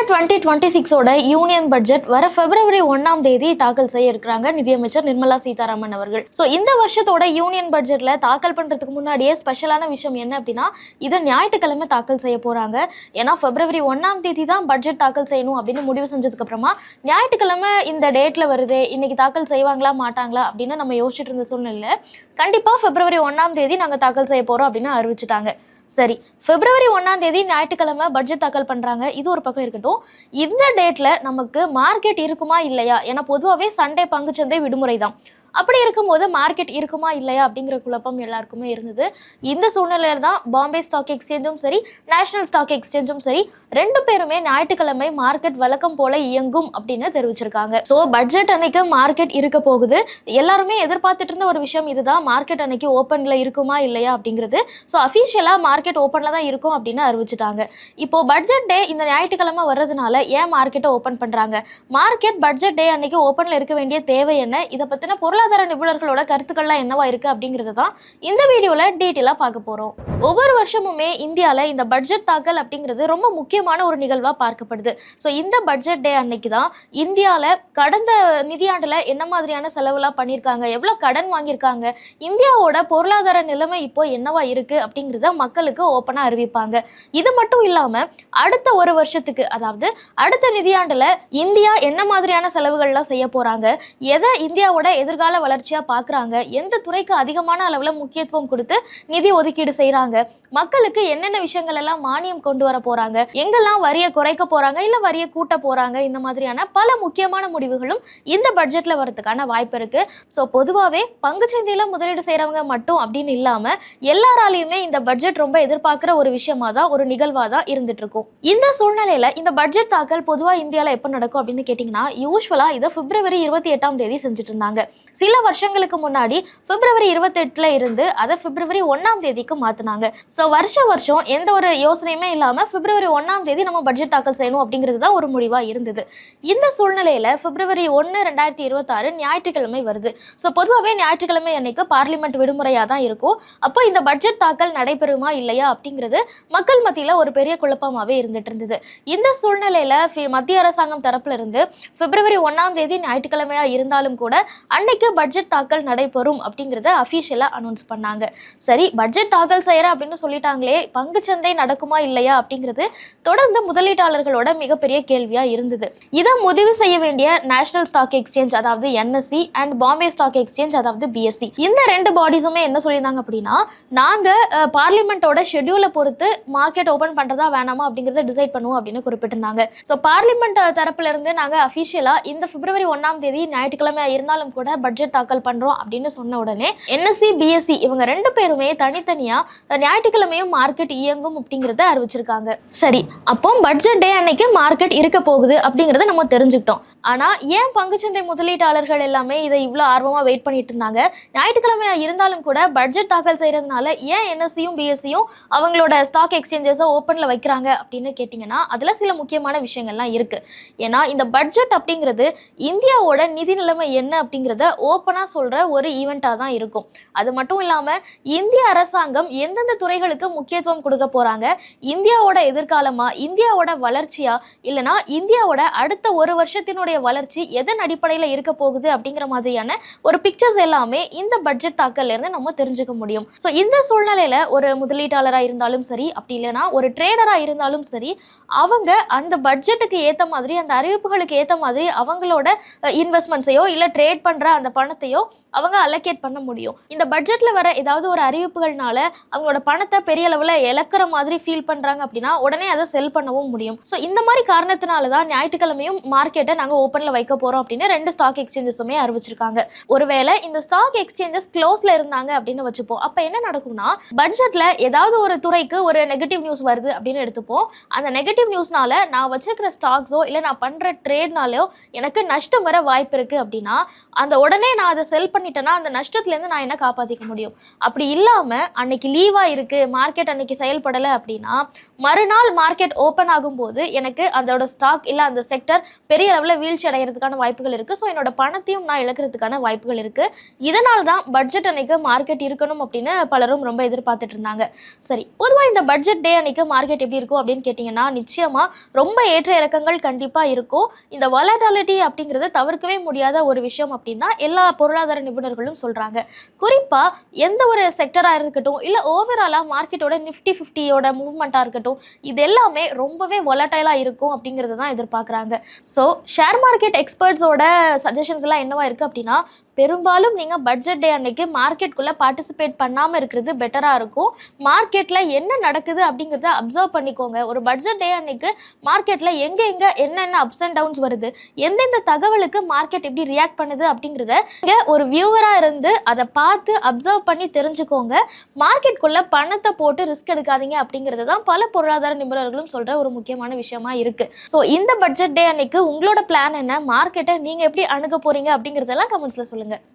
2026 union budget வர பிப்ரவரி 1ஆம் தேதி தாக்கல் செய்ய இருக்கிறாங்க நிதியமைச்சர் நிர்மலா சீதாராமன் அவர்கள். ஸோ இந்த வருஷத்தோட யூனியன் பட்ஜெட்ல தாக்கல் பண்றதுக்கு முன்னாடியே ஸ்பெஷலான விஷயம் என்ன அப்படின்னா, இதை ஞாயிற்றுக்கிழமை தாக்கல் செய்ய போறாங்க. ஏன்னா பிப்ரவரி 1ஆம் தேதி தான் பட்ஜெட் தாக்கல் செய்யணும் அப்படின்னு முடிவு செஞ்சதுக்கு அப்புறமா ஞாயிற்றுக்கிழமை இந்த டேட்ல வருது, இன்னைக்கு தாக்கல் செய்வாங்களா மாட்டாங்களா அப்படின்னு நம்ம யோசிச்சுட்டு இருந்த சூழ்நிலை கண்டிப்பா பிப்ரவரி 1ஆம் தேதி நாங்க தாக்கல் செய்ய போறோம் அப்படின்னு அறிவிச்சுட்டாங்க. சரி, பிப்ரவரி 1ஆம் தேதி ஞாயிற்றுக்கிழமை பட்ஜெட் தாக்கல் பண்றாங்க. இது ஒரு பக்கம் இருக்கட்டும். இந்த டேட்ல நமக்கு மார்க்கெட் இருக்குமா இல்லையா? ஏன்னா பொதுவாகவே சண்டே பங்குச்சந்தை விடுமுறை தான். அப்படி இருக்கும்போது மார்க்கெட் இருக்குமா இல்லையா அப்படிங்கிற குழப்பம் எல்லாருக்குமே இருந்தது. இந்த சூழ்நிலையில தான் பாம்பே ஸ்டாக் எக்ஸ்சேஞ்சும் சரி, நேஷனல் ஸ்டாக் எக்ஸ்சேஞ்சும் சரி, ரெண்டு பேருமே ஞாயிற்றுக்கிழமை மார்க்கெட் வழக்கம் போல இயங்கும் அப்படின்னு தெரிவிச்சிருக்காங்க. ஸோ பட்ஜெட் அன்னைக்கு மார்க்கெட் இருக்க போகுது. எல்லாருமே எதிர்பார்த்துட்டு இருந்த ஒரு விஷயம் இதுதான், மார்க்கெட் அன்னைக்கு ஓப்பன்ல இருக்குமா இல்லையா அப்படிங்கிறது. ஸோ அஃபிஷியலா மார்க்கெட் ஓப்பன்ல தான் இருக்கும் அப்படின்னு அறிவிச்சிட்டாங்க. இப்போ பட்ஜெட் டே இந்த ஞாயிற்றுக்கிழமை வர்றதுனால ஏன் மார்க்கெட்டை ஓப்பன் பண்றாங்க? மார்க்கெட் பட்ஜெட் டே அன்னைக்கு ஓப்பன்ல இருக்க வேண்டிய தேவை என்ன? இதை பத்தின பொருளாதார நிபுணர்களோட கருத்துக்கள்லாம் என்னவா இருக்கு அப்படிங்கிறது தான் இந்த வீடியோல டீட்டெயிலா பார்க்க போறோம். ஒவ்வொரு வருஷமுமே இந்தியால இந்த பட்ஜெட் தாக்கல் அப்படிங்கிறது ரொம்ப முக்கியமான ஒரு நிகழ்வா பார்க்கப்படுது. ஸோ இந்த பட்ஜெட் டே அன்னைக்கு தான் இந்தியால கடந்த நிதியாண்டுல என்ன மாதிரியான செலவுலாம் பண்ணியிருக்காங்க, எவ்வளவு கடன் வாங்கியிருக்காங்க, இந்தியாவோட பொருளாதார நிலைமை இப்போ என்னவா இருக்கு அப்படிங்கிறத மக்களுக்கு ஓப்பனா அறிவிப்பாங்க. இது மட்டும் இல்லாம அடுத்த ஒரு வருஷத்துக்கு, அதாவது அடுத்த நிதியாண்டுல இந்தியா என்ன மாதிரியான செலவுகள்லாம் செய்ய போறாங்க, எதை இந்தியாவோட எதிர்கால வளர்ச்சியா பாக்குறாங்க, எந்த துறைக்கு அதிகமான அளவுல முக்கியத்துவம் கொடுத்து நிதி ஒதுக்கீடு செய்யறாங்க, மக்களுக்கு என்னென்ன விஷயங்கள் எல்லாம் மானியம் கொண்டு வர போறாங்க, எங்கெல்லாம் வரியை குறைக்க போறாங்க இல்ல வரியை கூட்ட போறாங்க, இந்த மாதிரியான பல முக்கியமான முடிவுகளும் இந்த பட்ஜெட்ல வரதுக்கான வாய்ப்பு இருக்கு. ஸோ பொதுவாகவே பங்குச்சந்தையில முதலீடு செய்யறவங்க மட்டும் அப்படின்னு இல்லாம எல்லாராலையுமே இந்த பட்ஜெட் ரொம்ப எதிர்பார்க்கிற ஒரு விஷயமா தான், ஒரு நிகழ்வா தான் இருந்துட்டு இருக்கும். இந்த சூழ்நிலையில இந்த பட்ஜெட் தாக்கல் பொதுவா இந்தியால எப்ப நடக்கும் அப்படின்னு கேட்டீங்கன்னா, யூஸ்வலா இதை பிப்ரவரி 28ஆம் தேதி செஞ்சுட்டு இருந்தாங்க. சில வருஷங்களுக்கு முன்னாடி பிப்ரவரி 28ல இருந்து அதை பிப்ரவரி 1ஆம் தேதிக்கு மாத்தினாங்க. ஸோ வருஷம் எந்த ஒரு யோசனையுமே இல்லாம பிப்ரவரி 1ஆம் தேதி நம்ம பட்ஜெட் தாக்கல் செய்யணும் அப்படிங்கிறது தான் ஒரு முடிவா இருந்தது. இந்த சூழ்நிலையில பிப்ரவரி 1, 2026 ஞாயிற்றுக்கிழமை வருது. ஸோ பொதுவாகவே ஞாயிற்றுக்கிழமை அன்னைக்கு பார்லிமெண்ட் விடுமுறையா தான் இருக்கும். அப்போ இந்த பட்ஜெட் தாக்கல் நடைபெறுமா இல்லையா அப்படிங்கிறது மக்கள் மத்தியில ஒரு பெரிய குழப்பமாவே இருந்துட்டு இருந்தது. இந்த சூழ்நிலையில மத்திய அரசாங்கம் தரப்புல இருந்து பிப்ரவரி 1ஆம் தேதி ஞாயிற்றுக்கிழமையா இருந்தாலும் கூட அன்னைக்கு பட்ஜெட் தாக்கல் நடைபெறும் அப்படிங்கிறத அஃபிஷியலா அனௌன்ஸ் பண்ணாங்க. சரி, பட்ஜெட் தாக்கல் செய்யறேன் அப்படின்னு சொல்லிட்டாங்களே, பங்குச்சந்தை நடக்குமா இல்லையா அப்படிங்கிறது தொடர்ந்து முதலீட்டாளர்களோட மிகப்பெரிய கேள்வியா இருந்தது. இதை முடிவு செய்ய வேண்டிய நேஷனல் ஸ்டாக் எக்ஸ்சேஞ்ச் அதாவது NSE and Bombay stock exchange அதாவது BSE, இந்த ரெண்டு பாடிஸுமே என்ன சொல்லியிருந்தாங்க அப்படின்னா, நாங்க பார்லிமெண்டோட ஷெட்யூலை பொறுத்து மார்க்கெட் ஓபன் பண்றதா வேணாமா அப்படிங்கறத டிசைட் பண்ணுவோம் அப்படின்னு குறிப்பிட்டிருந்தாங்க. ஸோ பார்லிமெண்ட் தரப்புல இருந்து நாங்க அஃபிஷியலா இந்த பிப்ரவரி 1ஆம் தேதி ஞாயிற்றுக்கிழமை இருந்தாலும் கூட பட்ஜெட் தாக்கல் பண்றோம் அப்படின்னு சொன்ன உடனே NSE BSE இவங்க ரெண்டு பேருமே தனித்தனியா ஞாயிற்றுக்கிழமையும் மார்க்கெட் இயங்கும் அப்படிங்கறத அறிவிச்சிருக்காங்க. சரி, அப்போ பட்ஜெட் டே அன்னைக்கு மார்க்கெட் இருக்க போகுது அப்படிங்கறத நம்ம தெரிஞ்சுக்கிட்டோம். ஆனா ஏன் பங்குச்சந்தை முதலீட்டாளர்கள் எல்லாமே இதை இவ்வளவு ஆர்வமா வெயிட் பண்ணிட்டு இருந்தாங்க? ஞாயிற்றுக்கிழமையா இருந்தாலும் கூட பட்ஜெட் தாக்கல் செய்யறதுனால ஏன் NSEயும் BSEயும் அவங்களோட ஸ்டாக் எக்ஸ்சேஞ்சஸை ஓப்பன்ல வைக்கிறாங்க அப்படின்னு கேட்டீங்கன்னா, அதுல சில முக்கியமான விஷயங்கள்லாம் இருக்கு. ஏன்னா இந்த பட்ஜெட் அப்படிங்கிறது இந்தியாவோட நிதி நிலைமை என்ன அப்படிங்கிறத ஓப்பனா சொல்ற ஒரு ஈவெண்டா தான் இருக்கும். அது மட்டும் இல்லாம இந்திய அரசாங்கம் எந்தெந்த துறைகளுக்கு முக்கியத்துவம் கொடுக்க போறாங்க, இந்தியாவோட எதிர்காலமா, இந்தியாவோட வளர்ச்சியா, இல்லைனா இந்தியாவோட அடுத்த ஒரு வருஷத்தினுடைய வளர்ச்சி எதன் அடிப்படையில் இருக்க போகுது அப்படிங்கிற மாதிரியான ஒரு பிக்சர்ஸ் எல்லாமே இந்த பட்ஜெட் தாக்கல்ல இருந்து நம்ம தெரிஞ்சுக்க முடியும். ஸோ இந்த சூழ்நிலையில ஒரு முதலீட்டாளராக இருந்தாலும் சரி, அப்படி இல்லைனா ஒரு ட்ரேடரா இருந்தாலும் சரி, அவங்க அந்த பட்ஜெட்டுக்கு ஏற்ற மாதிரி, அந்த அறிவிப்புகளுக்கு ஏற்ற மாதிரி அவங்களோட இன்வெஸ்ட்மெண்ட்ஸையோ இல்லை ட்ரேட் பண்ற அந்த பணத்தையோ அவங்க அலோகேட் பண்ண முடியும். இந்த பட்ஜெட்ல வர ஏதாவது ஒரு அறிவிப்புகள்னால அவங்களோட பணத்தை பெரிய அளவில் இழக்கிற மாதிரி ஃபீல் பண்றாங்க அப்படின்னா உடனே அதை செல் பண்ணவும் முடியும். ஸோ இந்த மாதிரி காரணத்தினால தான் ஞாயிற்றுக்கிழமையும் மார்க்கெட்டை நாங்கள் ஓப்பன்ல வைக்க போறோம் அப்படின்னு ரெண்டு ஸ்டாக் எக்ஸ்சேஞ்சஸுமே அறிவிச்சிருக்காங்க. ஒருவேளை இந்த ஸ்டாக் எக்ஸ்சேஞ்சஸ் க்ளோஸ்ல இருந்தாங்க அப்படின்னு வச்சுப்போம், அப்ப என்ன நடக்கும்னா, பட்ஜெட்ல ஏதாவது ஒரு துறைக்கு ஒரு நெகட்டிவ் நியூஸ் வருது அப்படின்னு எடுத்துப்போம். அந்த நெகட்டிவ் நியூஸ்னால நான் வச்சிருக்கிற ஸ்டாக்ஸோ இல்லை நான் பண்ற ட்ரேட்னாலோ எனக்கு நஷ்டம் வர வாய்ப்பு இருக்கு அப்படின்னா, அந்த உடனே நான் அதை செல் பண்ணிட்டேன்னா அந்த நஷ்டத்துல இருந்து நான் என்ன காப்பாத்திக்க முடியும்? அப்படி இல்லாம அன்னைக்கு லீவா இருக்கு, மார்க்கெட் அன்னைக்கு செயல்படலை அப்படின்னா மறுநாள் மார்க்கெட் ஓப்பன் ஆகும்போது எனக்கு அதோட ஸ்டாக் இல்லை அந்த செக்டர் பெரிய அளவில் வீழ்ச்சி அடைகிறதுக்கான வாய்ப்புகள் இருக்கு. ஸோ என்னோட பணத்தையும் நான் இழக்கிறதுக்கான வாய்ப்புகள் இருக்கு. இதனால தான் பட்ஜெட் அன்னைக்கு மார்க்கெட் இருக்கணும் அப்படின்னு பலரும் ரொம்ப எதிர்பார்த்துட்டு இருந்தாங்க. சரி, பொதுவாக இந்த பட்ஜெட் டே அன்னைக்கு மார்க்கெட் எப்படி இருக்கும் அப்படின்னு கேட்டிங்கன்னா, நிச்சயமா ரொம்ப ஏற்ற இறக்கங்கள் கண்டிப்பா இருக்கும். இந்த வாலட்டிலிட்டி அப்படிங்கிறது தவிர்க்கவே முடியாத ஒரு விஷயம் அப்படின்னு தான் எல்லா பொருளாதார நிபுணர்களும் சொல்றாங்க. குறிப்பா எந்த ஒரு செக்டரா இருக்கட்டும், இல்ல ஓவராலா மார்க்கெட்டோட நிஃப்டி 50யோட மூவ்மெண்ட்டா இருக்கட்டும், இது எல்லாமே ரொம்பவே வாலடைலா இருக்கும் அப்படிங்கிறத தான் எதிர்பார்க்குறாங்க. ஸோ ஷேர் மார்க்கெட் எக்ஸ்பர்ட்ஸோட சஜஷன்ஸ் எல்லாம் என்னவா இருக்கு அப்படின்னா, பெரும்பாலும் நீங்க பட்ஜெட் டே அன்னைக்கு மார்க்கெட்குள்ள பார்ட்டிசிபேட் பண்ணாம இருக்கிறது பெட்டரா இருக்கும். மார்க்கெட்ல என்ன நடக்குது அப்படிங்கிறத அப்சர்வ் பண்ணிக்கோங்க. ஒரு பட்ஜெட் டே அன்னைக்கு மார்க்கெட்ல எங்க எங்க என்னென்ன அப்ஸ் அண்ட் டவுன்ஸ் வருது, எந்தெந்த தகவலுக்கு மார்க்கெட் எப்படி ரியாக்ட் பண்ணுது அப்படிங்கிறத நீங்க ஒரு வியூவரா இருந்து அதை பார்த்து அப்சர்வ் பண்ணி தெரிஞ்சுக்கோங்க. மார்க்கெட்குள்ள பணத்தை போட்டு ரிஸ்க் எடுக்காதீங்க அப்படிங்கிறது தான் பல பொருளாதார நிபுணர்களும் சொல்ற ஒரு முக்கியமான விஷயமா இருக்கு. ஸோ இந்த பட்ஜெட் டே அன்னைக்கு உங்களோட பிளான் என்ன, மார்க்கெட்டை நீங்க எப்படி அணுக போறீங்க அப்படிங்கிறதெல்லாம் கமெண்ட்ஸ்ல சொல்லுங்க.